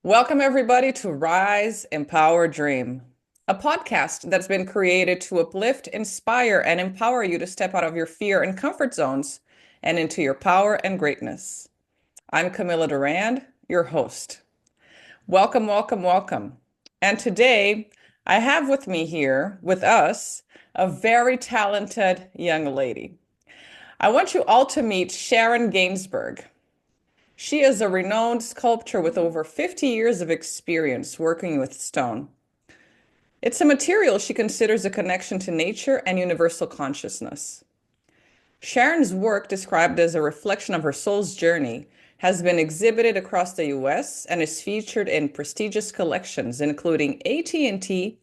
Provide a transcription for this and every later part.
Welcome, everybody, to Rise, Empower, Dream, a podcast that's been created to uplift, inspire, and empower you to step out of your fear and comfort zones and into your power and greatness. I'm Camilla Durand, your host. Welcome, welcome, welcome. And today, I have with me here, with us, a very talented young lady. I want you all to meet Sharon Gainsburg. She is a renowned sculptor with over 50 years of experience working with stone. It's a material she considers a connection to nature and universal consciousness. Sharon's work, described as a reflection of her soul's journey, has been exhibited across the US and is featured in prestigious collections, including AT&T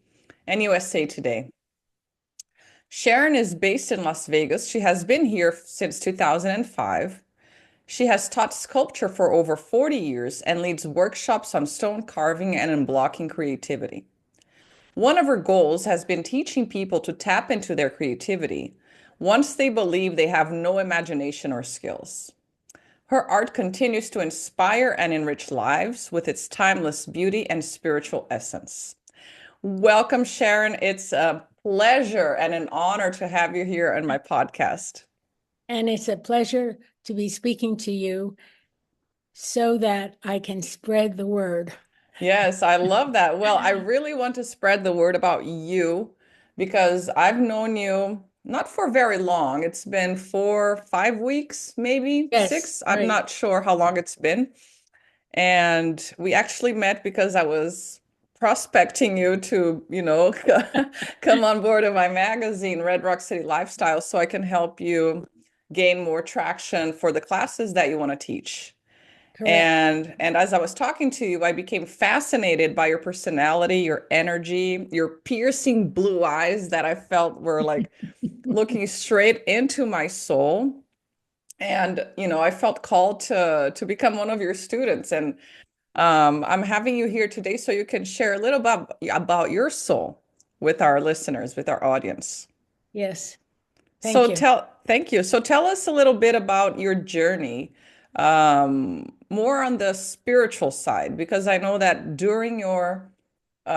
and USA Today. Sharon is based in Las Vegas. She has been here since 2005. She has taught sculpture for over 40 years and leads workshops on stone carving and unblocking creativity. One of her goals has been teaching people to tap into their creativity once they believe they have no imagination or skills. Her art continues to inspire and enrich lives with its timeless beauty and spiritual essence. Welcome, Sharon. It's a pleasure and an honor to have you here on my podcast. And it's a pleasure to be speaking to you so that I can spread the word. Yes, I love that. Well, I really want to spread the word about you because I've known you not for very long. It's been 4, 5 weeks, maybe Yes, six. I'm right. not sure how long it's been. And we actually met because I was prospecting you to, come on board of my magazine, Red Rock City Lifestyle, so I can help you gain more traction for the classes that you want to teach. Correct. And as I was talking to you, I became fascinated by your personality, your energy, your piercing blue eyes that I felt were like looking straight into my soul. And I felt called to become one of your students. And I'm having you here today so you can share a little bit about your soul with our listeners, with our audience. Yes, thank So you. thank you. So tell us a little bit about your journey, more on the spiritual side, because I know that during your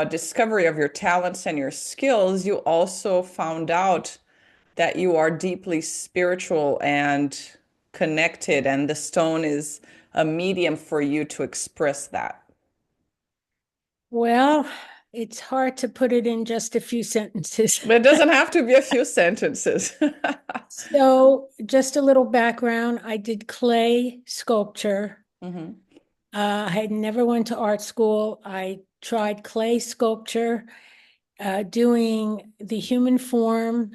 discovery of your talents and your skills, you also found out that you are deeply spiritual and connected, and the stone is a medium for you to express that. Well, it's hard to put it in just a few sentences. But it doesn't have to be a few sentences. So, just a little background. I did clay sculpture. Hmm. I had never went to art school. I tried clay sculpture, doing the human form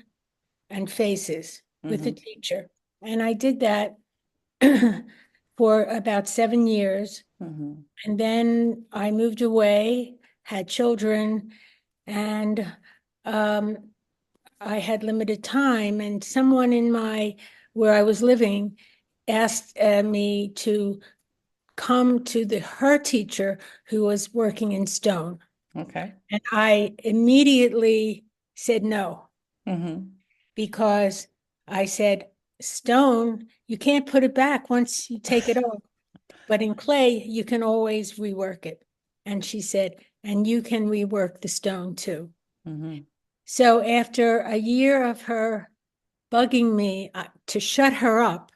and faces with a Hmm. teacher. And I did that for about 7 years. Hmm. And then I moved away, had children, and um, I had limited time. And someone where I was living asked me to come to her teacher who was working in stone. Okay. And I immediately said no, Hmm. because I said, stone, you can't put it back once you take it off. But in clay, you can always rework it. And she said, and you can rework the stone too. Hmm. So after a year of her bugging me to shut her up,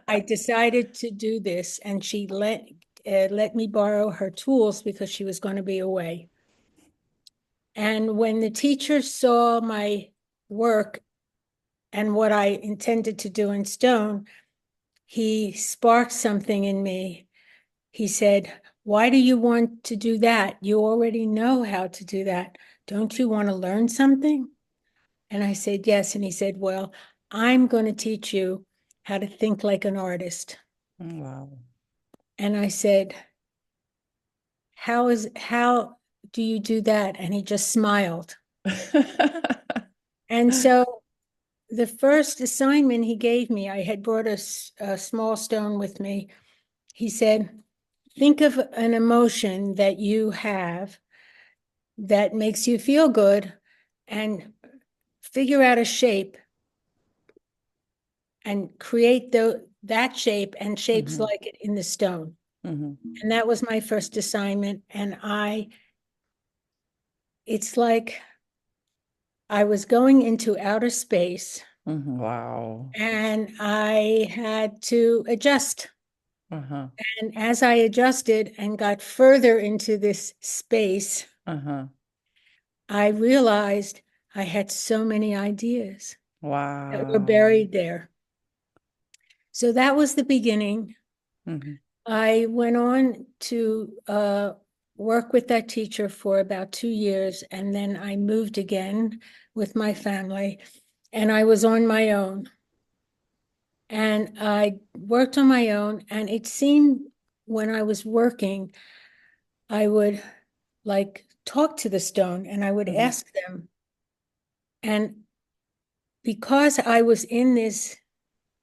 I decided to do this. And she let me borrow her tools because she was going to be away. And when the teacher saw my work and what I intended to do in stone, he sparked something in me. He said, why do you want to do that? You already know how to do that. Don't you want to learn something? And I said, yes. And he said, well, I'm going to teach you how to think like an artist. Wow. And I said, how do you do that? And he just smiled. And so the first assignment he gave me, I had brought a small stone with me. He said, think of an emotion that you have that makes you feel good, and figure out a shape and create that shape and shapes Hmm. like it in the stone. Mm-hmm. And that was my first assignment. And it's like I was going into outer space Mm-hmm. Wow. and I had to adjust. Uh-huh. And as I adjusted and got further into this space, Uh-huh. I realized I had so many ideas that were Wow. buried there. So that was the beginning. Mm-hmm. I went on to work with that teacher for about 2 years, and then I moved again with my family, and I was on my own. And I worked on my own, and it seemed when I was working, I would like talk to the stone and I would Mm-hmm. ask them. And because I was in this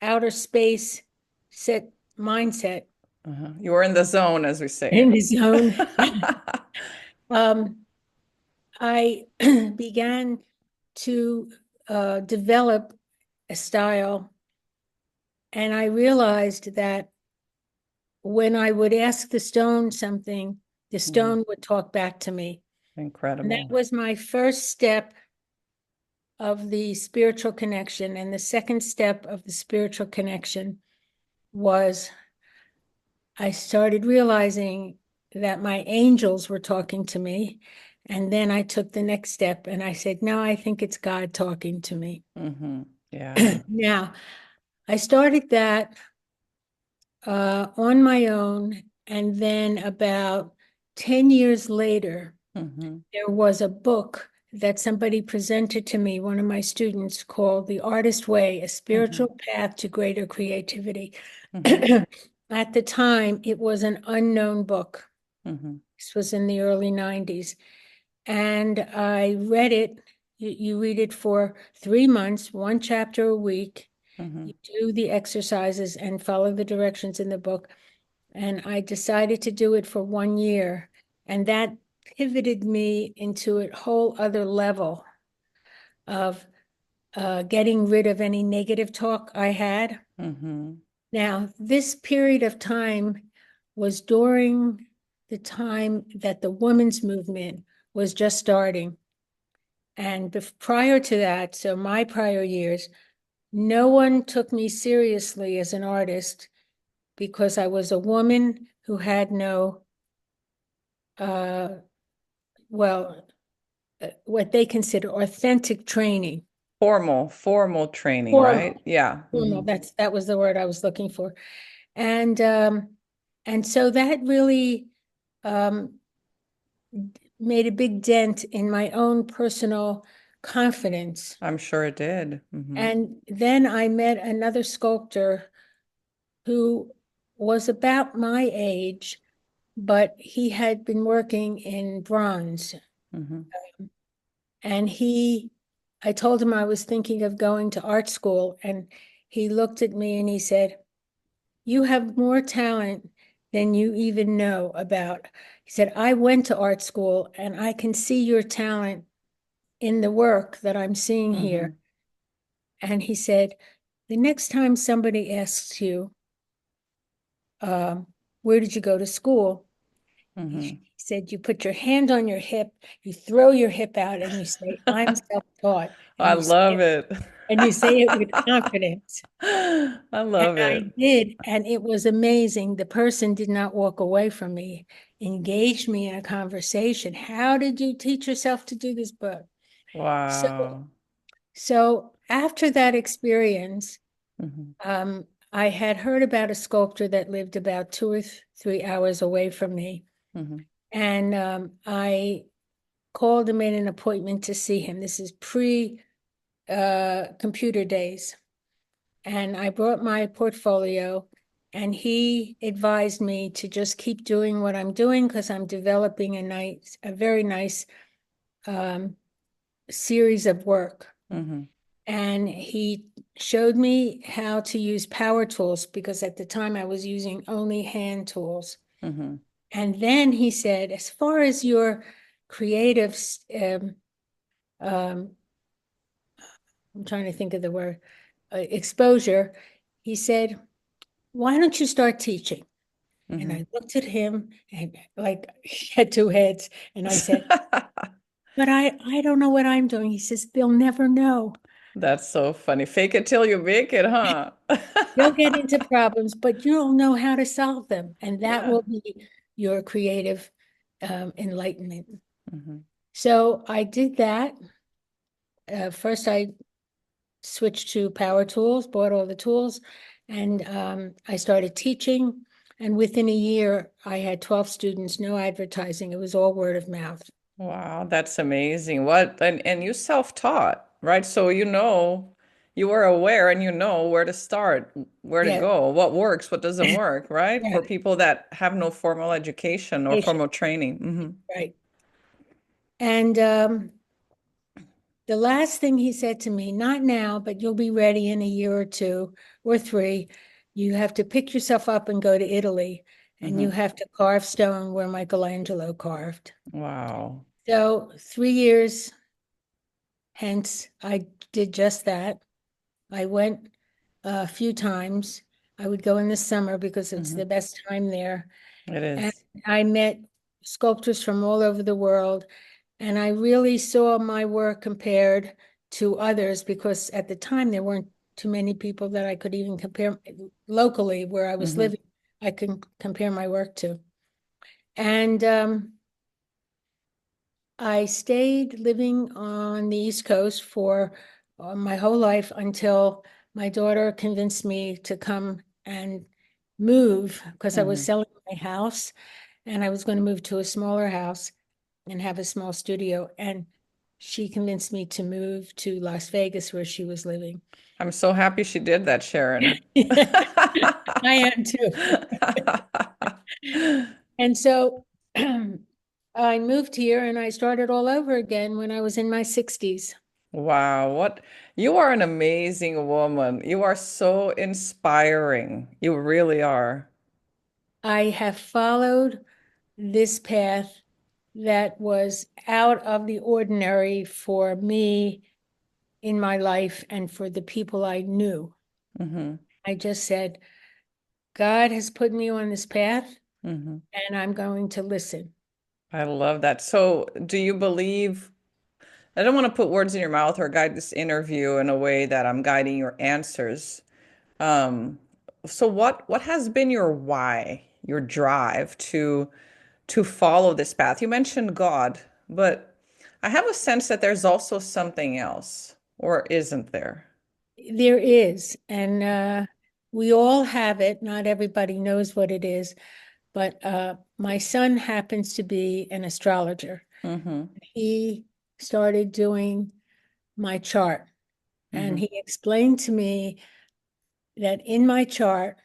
outer space set mindset Uh-huh. You were in the zone, as we say. in the zone, um, I began to develop a style. And I realized that when I would ask the stone something, the Mm-hmm. stone would talk back to me. And that Incredible. was my first step of the spiritual connection. And the second step of the spiritual connection was I started realizing that my angels were talking to me. And then I took the next step and I said, no, I think it's God talking to me. Mm-hmm. Yeah. Now, I started that on my own. And then about 10 years later, Mm-hmm. there was a book that somebody presented to me, one of my students, called The Artist Way, A Mm-hmm. Spiritual Path to Greater Creativity. Mm-hmm. At the time, it was an unknown book. Mm-hmm. This was in the early 90s. And I read it. You read it for 3 months, one chapter a week. Mm-hmm. You do the exercises and follow the directions in the book. And I decided to do it for 1 year. And that pivoted me into a whole other level of getting rid of any negative talk I had. Mm-hmm. Now, this period of time was during the time that the women's movement was just starting. And prior to that, so my prior years, no one took me seriously as an artist because I was a woman who had no, uh, well, what they consider authentic training. Formal training, right? Formal, Yeah. formal. Mm-hmm. That was the word I was looking for. And so that really um, made a big dent in my own personal confidence. I'm sure it did. Mm-hmm. And then I met another sculptor who was about my age, but he had been working in bronze. Mm-hmm. And I told him I was thinking of going to art school. And he looked at me and he said, you have more talent than you even know about. He said, I went to art school and I can see your talent in the work that I'm seeing Mm-hmm. here. And he said, the next time somebody asks you, um, where did you go to school? Mm-hmm. He said, you put your hand on your hip, you throw your hip out, and you say, I'm self-taught. I love it. And you say it with confidence. I And love I it. did, and it was amazing. The person did not walk away from me, engaged me in a conversation. How did you teach yourself to do this book? So, Wow. so after that experience, Mm-hmm. I had heard about a sculptor that lived about 2 or 3 hours away from me. Mm-hmm. And I called and made an appointment to see him. This is pre computer days. And I brought my portfolio, and he advised me to just keep doing what I'm doing because I'm developing a very nice um, series of work. Mm-hmm. And he showed me how to use power tools because at the time I was using only hand tools. Mm-hmm. And then he said, as far as your creative, um, I'm trying to think of the word, exposure, he said, why don't you start teaching? And Hmm. I looked at him and like he had two heads. And I said, but I don't know what I'm doing. He says, they'll never know. That's so funny. Fake it till you make it, huh? You'll get into problems, but you'll know how to solve them. And that Yeah. will be your creative enlightenment. Hmm. So I did that. First, I switched to power tools, bought all the tools, and I started teaching. And within a year, I had 12 students, no advertising. It was all word of mouth. Wow, that's amazing. What and you self-taught, right? So you know you are aware and you know where to start, where to Yeah, go, what works, what doesn't work, right? yeah, For people that have no formal education or patient, formal training. right. And the last thing he said to me, not now, but you'll be ready in a year or two or three. You have to pick yourself up and go to Italy, and you Hmm. have to carve stone where Michelangelo carved. Wow. So 3 years hence, I did just that. I went a few times. I would go in the summer because it's Hmm. the best time there. It And is. I met sculptors from all over the world. And I really saw my work compared to others because at the time there weren't too many people that I could even compare locally where I was Hmm. living. I can compare my work to. And I stayed living on the East Coast for my whole life until my daughter convinced me to come and move because I was Hmm. selling my house and I was going to move to a smaller house and have a small studio. And she convinced me to move to Las Vegas where she was living. I'm so happy she did that, Sharon. I am too. And so I moved here and I started all over again when I was in my 60s. Wow, what you are an amazing woman. You are so inspiring. You really are. I have followed this path that was out of the ordinary for me in my life and for the people I knew. Hmm. I just said, God has put me on this path Hmm. and I'm going to listen. I love that. So, do you believe, I don't want to put words in your mouth or guide this interview in a way that I'm guiding your answers. Um, so what has been your why, your drive to follow this path? You mentioned God, but I have a sense that there's also something else, or isn't there? There is, and we all have it. Not everybody knows what it is, but my son happens to be an astrologer. Mm-hmm. He started doing my chart, and Mm-hmm. he explained to me that in my chart,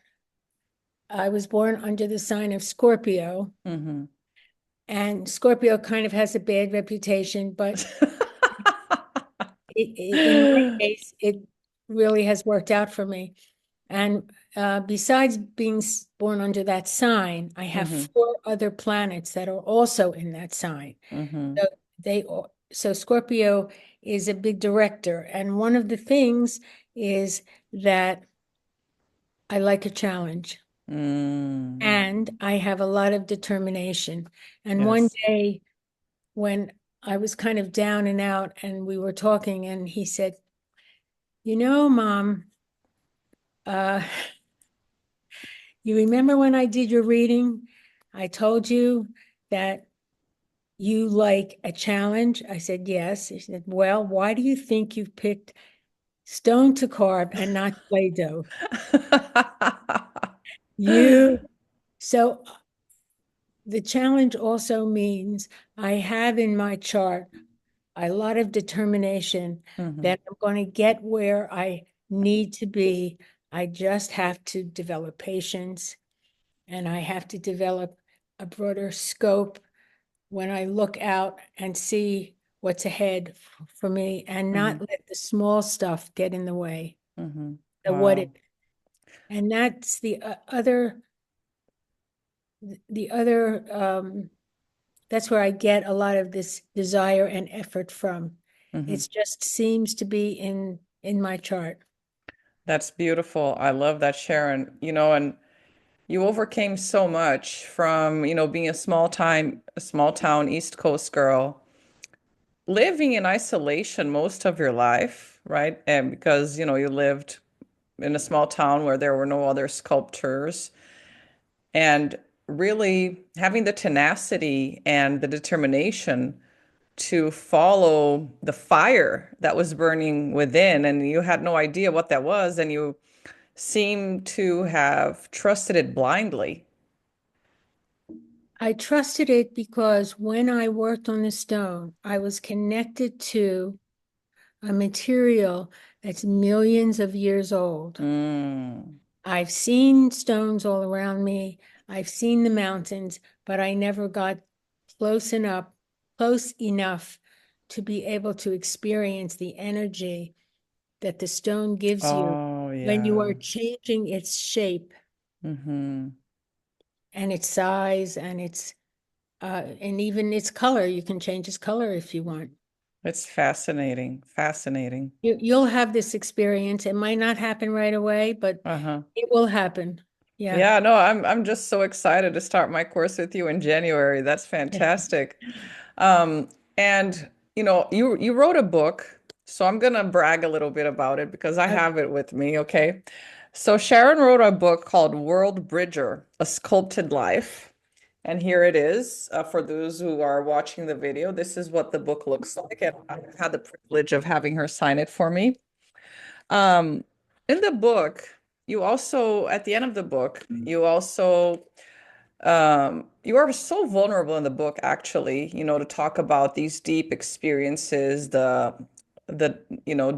I was born under the sign of Scorpio, Mm-hmm. and Scorpio kind of has a bad reputation, but in my case, it really has worked out for me. And besides being born under that sign, I have Mm-hmm. four other planets that are also in that sign. Mm-hmm. So so Scorpio is a big director, and one of the things is that I like a challenge. Mm. And I have a lot of determination. And one Yes. day when I was kind of down and out and we were talking, and he said, you know, Mom, uh, you remember when I did your reading? I told you that you like a challenge. I said, yes. He said, well, why do you think you picked stone to carve and not Play-Doh? You, so the challenge also means I have in my chart a lot of determination Hmm. that I'm going to get where I need to be. I just have to develop patience and I have to develop a broader scope when I look out and see what's ahead for me and not Hmm. let the small stuff get in the way. Hmm. The what it Wow. and that's the other that's where I get a lot of this desire and effort from. Hmm. It just seems to be in my chart. That's beautiful. I love that, Sharon. You know, and You overcame so much from, being a small town East Coast girl, living in isolation most of your life, right? And because, you lived in a small town where there were no other sculptors, and really having the tenacity and the determination to follow the fire that was burning within, and you had no idea what that was, and you seem to have trusted it blindly. I trusted it because when I worked on the stone, I was connected to a material that's millions of years old. Mm. I've seen stones all around me. I've seen the mountains, but I never got close enough to be able to experience the energy that the stone gives you Oh, when you yeah. are changing its shape Hmm. and its size and even its color. You can change its color if you want. It's fascinating, fascinating. You'll have this experience. It might not happen right away, but Uh-huh. it will happen. Yeah. Yeah, no, I'm just so excited to start my course with you in January. That's fantastic. Um, and you wrote a book, so I'm gonna brag a little bit about it because I Okay. have it with me, okay? So Sharon wrote a book called World Bridger, A Sculpted Life. And here it is. For those who are watching the video, this is what the book looks like. And I've had the privilege of having her sign it for me. Um, in the book, you also, at the end of the book, you are so vulnerable in the book, actually, to talk about these deep experiences, the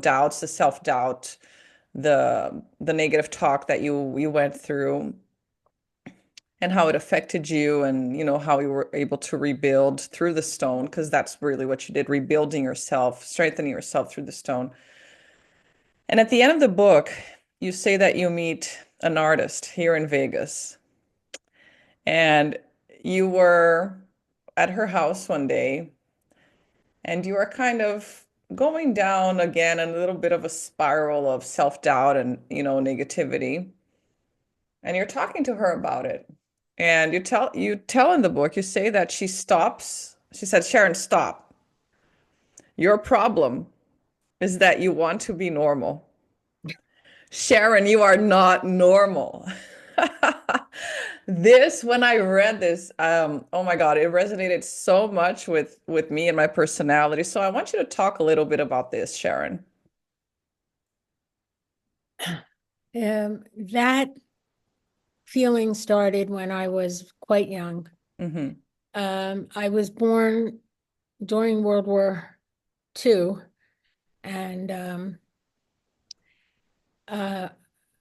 doubts, the self-doubt, the negative talk that you went through and how it affected you and how you were able to rebuild through the stone, because that's really what you did, rebuilding yourself, strengthening yourself through the stone. And at the end of the book, you say that you meet an artist here in Vegas, and you were at her house one day, and you were kind of going down again in a little bit of a spiral of self-doubt and, negativity. And you're talking to her about it. And you tell in the book, you say that she stops. She said, Sharon, stop. Your problem is that you want to be normal. Sharon, you are not normal. When I read this, oh my God, it resonated so much with me and my personality. So I want you to talk a little bit about this, Sharon. That feeling started when I was quite young. Hmm. I was born during World War II, and uh,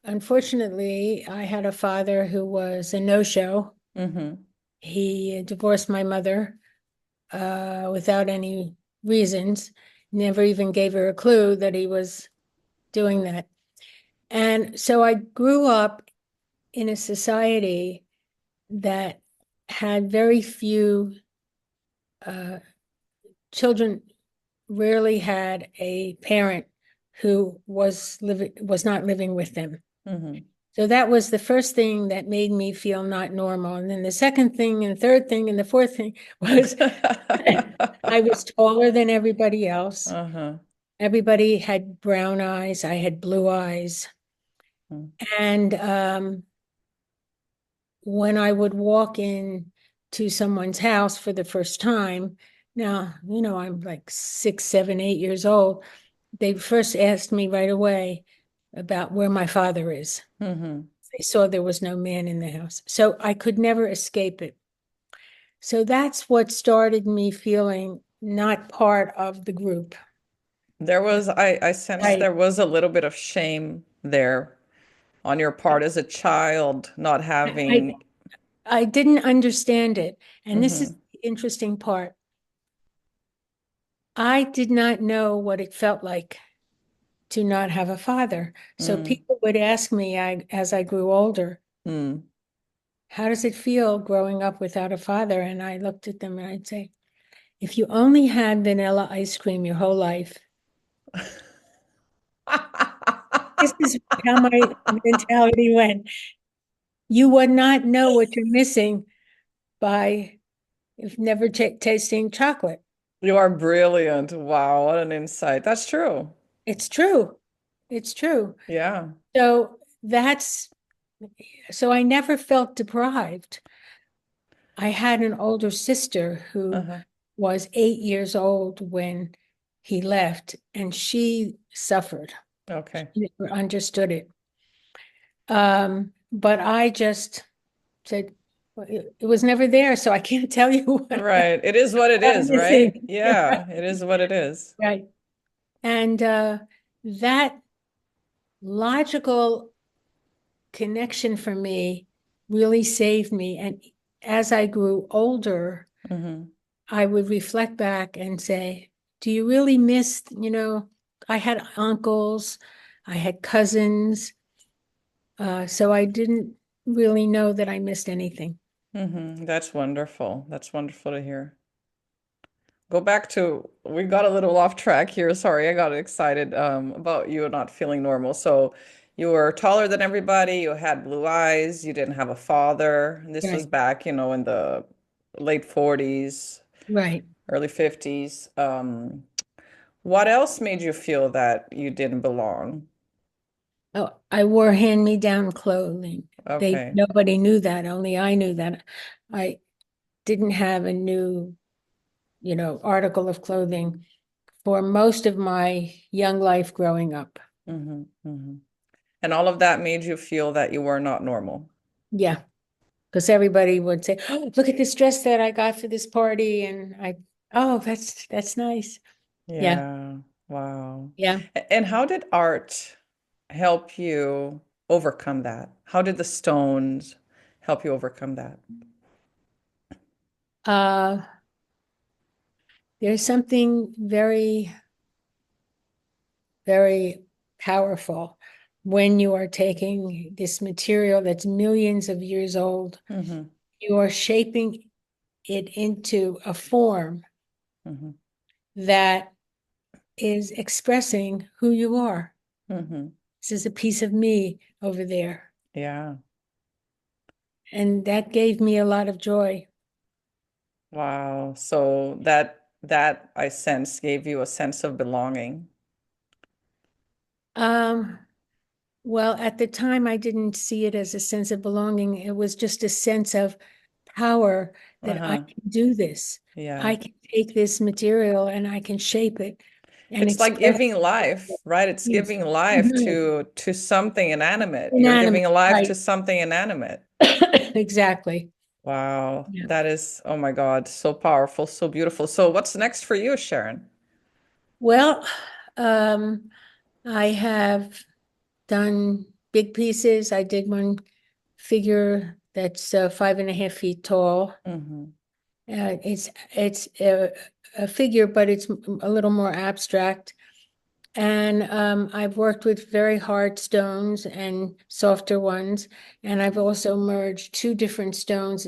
unfortunately, I had a father who was a no-show. Hmm. He divorced my mother without any reasons, never even gave her a clue that he was doing that. And so I grew up in a society that had very few uh, children, rarely had a parent who was not living with them. Hmm. So that was the first thing that made me feel not normal. And then the second thing and third thing and the fourth thing was I was taller than everybody else. Uh-huh. Everybody had brown eyes. I had blue eyes. And when I would walk in to someone's house for the first time, now, I'm like 6, 7, 8 years old. They first asked me right away about where my father is. Hmm. They saw there was no man in the house. So I could never escape it. So that's what started me feeling not part of the group. I sensed I there was a little bit of shame there on your part as a child, not I having. I didn't understand it. And this is Hmm. the interesting part. I did not know what it felt like to not have a father. So Mm. people would ask me as I grew older, Mm. how does it feel growing up without a father? And I looked at them and I'd say, if you only had vanilla ice cream your whole life, this is how my mentality went. You would not know what you're missing by if never tasting chocolate. You are brilliant. Wow, what an insight. That's true. It's true. It's true. Yeah. So that's so I never felt deprived. I had an older sister who Uh-huh. was 8 years old when he left, and she suffered. Okay. She never understood it. But I just said, "Well, it was never there, so I can't tell you what Right. It is what it I'm is, right? missing." Yeah, it is what it is. Right. And that logical connection for me really saved me. And as I grew older, Hmm. I would reflect back and say, do you really miss, I had uncles, I had cousins, so I didn't really know that I missed anything. That's wonderful. That's wonderful to hear. Go back to, we got a little off track here. Sorry, I got excited about you not feeling normal. So you were taller than everybody, you had blue eyes, you didn't have a father. And this was Right, back, in the late 40s, right. early 50s. What else made you feel that you didn't belong? Oh, I wore hand-me-down clothing. Okay. Nobody knew that, only I knew that. I didn't have a new, article of clothing for most of my young life growing up. Hmm. And all of that made you feel that you were not normal. Yeah, because everybody would say, "Oh, look at this dress that I got for this party," and oh, that's nice. Yeah, Yeah. Wow. yeah. And how did art help you overcome that? How did the stones help you overcome that? Uh, there's something very, very powerful when you are taking this material that's millions of years old. Hmm. You are shaping it into a form Hmm. that is expressing who you are. Hmm. This is a piece of me over there. Yeah. And that gave me a lot of joy. Wow. So that I sense gave you a sense of belonging. Um, well, at the time, I didn't see it as a sense of belonging. It was just a sense of power that I Uh-huh. can do this. Yeah. I can take this material and I can shape it and It's like express giving it. life, right? It's Yes. giving life Mhm. to something inanimate. You're giving Inanimate, life to right. something inanimate. Exactly. Wow. Yeah. That is, oh my God, so powerful, so beautiful. So what's next for you, Sharon? Well, um, I have done big pieces. I did one figure that's 5.5 feet tall. Hmm. It's a figure, but it's a little more abstract. And I've worked with very hard stones and softer ones. And I've also merged two different stones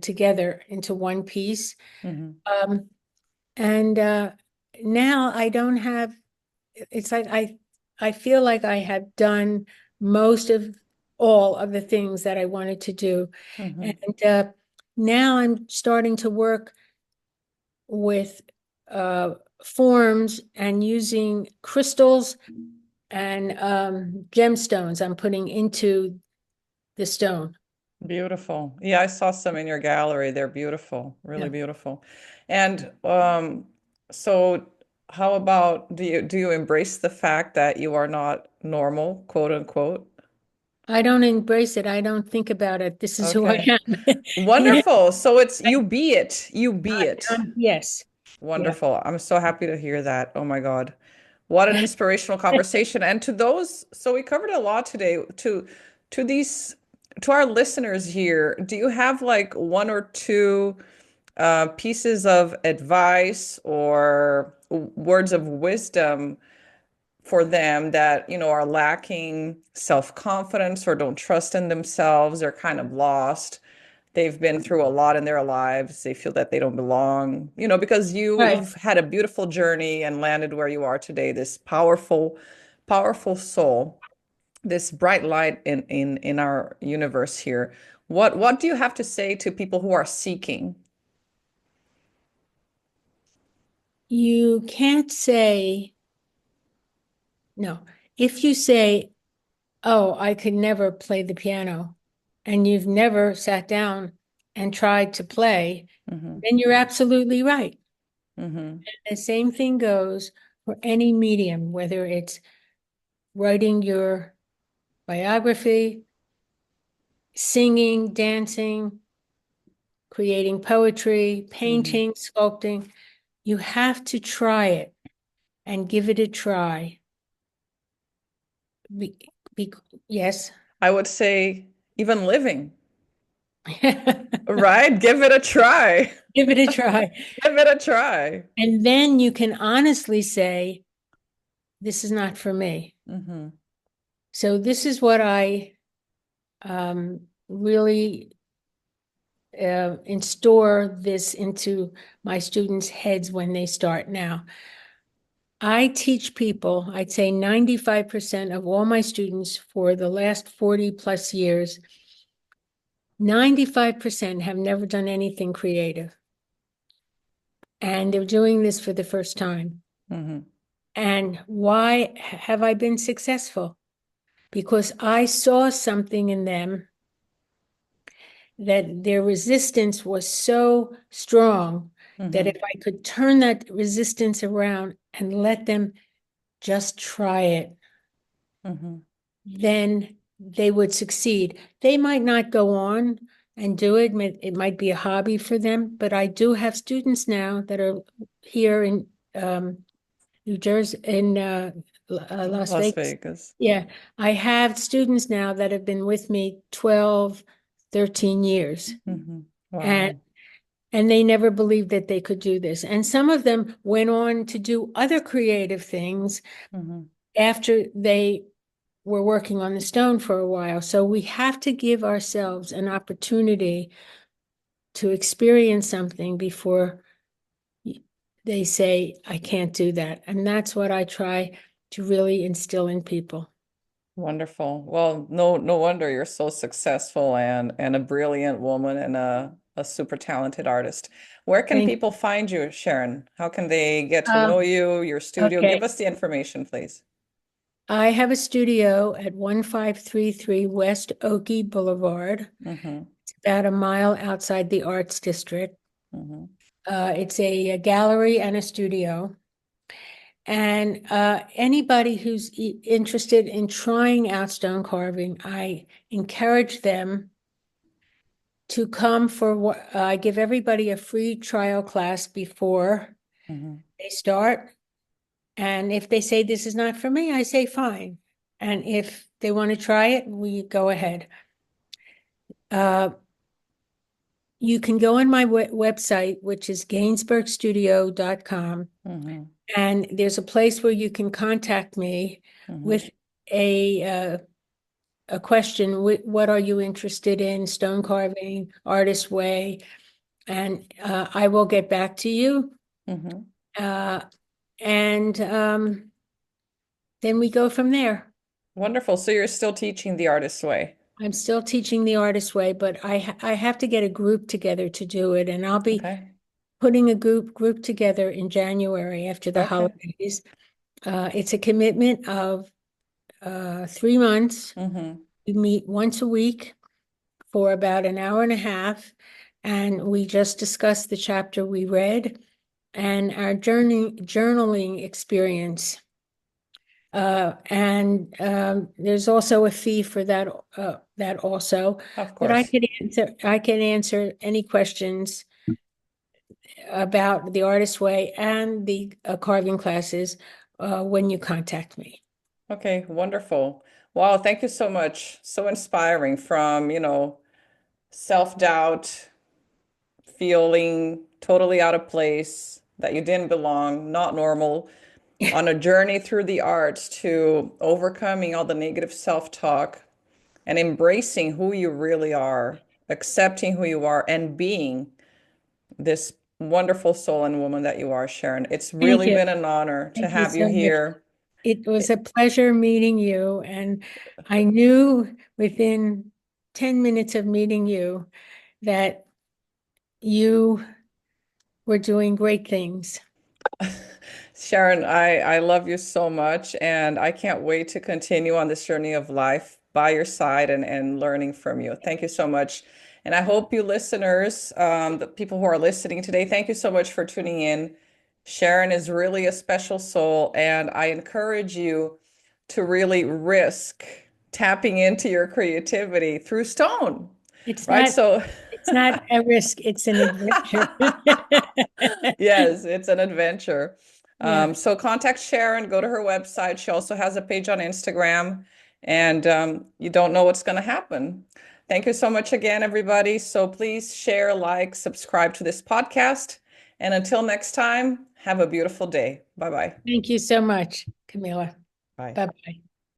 together into one piece. Hmm. Um, and now I don't have, it's like I feel like I have done most of all of the things that I wanted to do. Hmm. And now I'm starting to work with uh, forms and using crystals and gemstones I'm putting into the stone. Beautiful. Yeah, I saw some in your gallery. They're beautiful, really Yeah. beautiful. And so how about do you embrace the fact that you are not normal, quote unquote? I don't embrace it. I don't think about it. This is who I Okay. am. Yeah. Wonderful. So it's you be it. You be it. Yes. Yeah. Wonderful. I'm so happy to hear that. Oh my God. What an inspirational conversation. And to those, so we covered a lot today. To these to our listeners here, do you have like one or two pieces of advice or words of wisdom for them that, are lacking self-confidence or don't trust in themselves, they're kind of lost. They've been through a lot in their lives. They feel that they don't belong, because Right. you've had a beautiful journey and landed where you are today, this powerful, powerful soul. this bright light in our universe here. What do you have to say to people who are seeking? You can't say no. If you say, "Oh, I could never play the piano," and you've never sat down and tried to play, Hmm. then you're absolutely right. Hmm. The same thing goes for any medium, whether it's writing your biography, singing, dancing, creating poetry, Hmm. painting, sculpting. You have to try it and give it a try. Be, be, yes. I would say even living, Give right? Give it a try. it a try. Give it a try. And then you can honestly say, this is not for me. Hmm. So this is what I really install this into my students' heads when they start now. I teach people, I'd say 95% of all my students for the last 40 plus years, 95% have never done anything creative. And they're doing this for the first time. Hmm. And why have I been successful? Because I saw something in them that their resistance was so strong that if Hmm. I could turn that resistance around and let them just try it, Hmm. then they would succeed. They might not go on and do it. It might be a hobby for them, but I do have students now that are here in New Jersey, in Las Las Vegas. Vegas. Yeah, I have students now that have been with me 12, 13 years. Hmm. And Wow. and they never believed that they could do this. And some of them went on to do other creative things Hmm. after they were working on the stone for a while. So we have to give ourselves an opportunity to experience something before they say, I can't do that. And that's what I try to really instill in people. Wonderful. Well, no wonder you're so successful and a brilliant woman and a super talented artist. Where can Thank people find you, Sharon? How can they get to uh, know you, your studio? Give okay. us the information, please. I have a studio at 1533 West Oakey Boulevard. Hmm. It's about a mile outside the Arts District. Hmm. It's a gallery and a studio. And anybody who's interested in trying out stone carving, I encourage them to come for what I give everybody a free trial class before Hmm. they start. And if they say this is not for me, I say fine. And if they want to try it, we go ahead. Uh, you can go on my website, which is gainsburgstudio.com. Hmm. And there's a place where you can contact me Hmm. with a question. What are you interested in? Stone carving, artist way, and I will get back to you. Hmm. Uh, and then we go from there. Wonderful. So you're still teaching the artist's way. I'm still teaching the artist way, but I have to get a group together to do it, and I'll be Okay. putting a group together in January after the Okay. holidays. It's a commitment of 3 months. Hmm. We meet once a week for about an hour and a half, and we just discuss the chapter we read and our journaling experience. And there's also a fee for that also. Of But course. I can answer any questions about the artist way and the carving classes when you contact me. Okay, wonderful. Wow, thank you so much. So inspiring from, self-doubt, feeling totally out of place, that you didn't belong, not normal, on a journey through the arts to overcoming all the negative self-talk and embracing who you really are, accepting who you are, and being this wonderful soul and woman that you are, Sharon. It's Thank really you. been an honor to Thank you have you so much. here. It was a pleasure meeting you, and I knew within 10 minutes of meeting you that you were doing great things. Sharon, I love you so much, and I can't wait to continue on this journey of life by your side and learning from you. Thank you so much. And I hope you listeners, the people who are listening today, thank you so much for tuning in. Sharon is really a special soul, and I encourage you to really risk tapping into your creativity through stone, It's right? not So it's not a risk, it's an adventure. yes, it's an adventure. Yeah. So contact Sharon, go to her website. She also has a page on Instagram, and you don't know what's going to happen. Thank you so much again, everybody. So please share, like, subscribe to this podcast. And until next time, have a beautiful day. Bye-bye. Thank you so much, Camila. Bye. Bye-bye.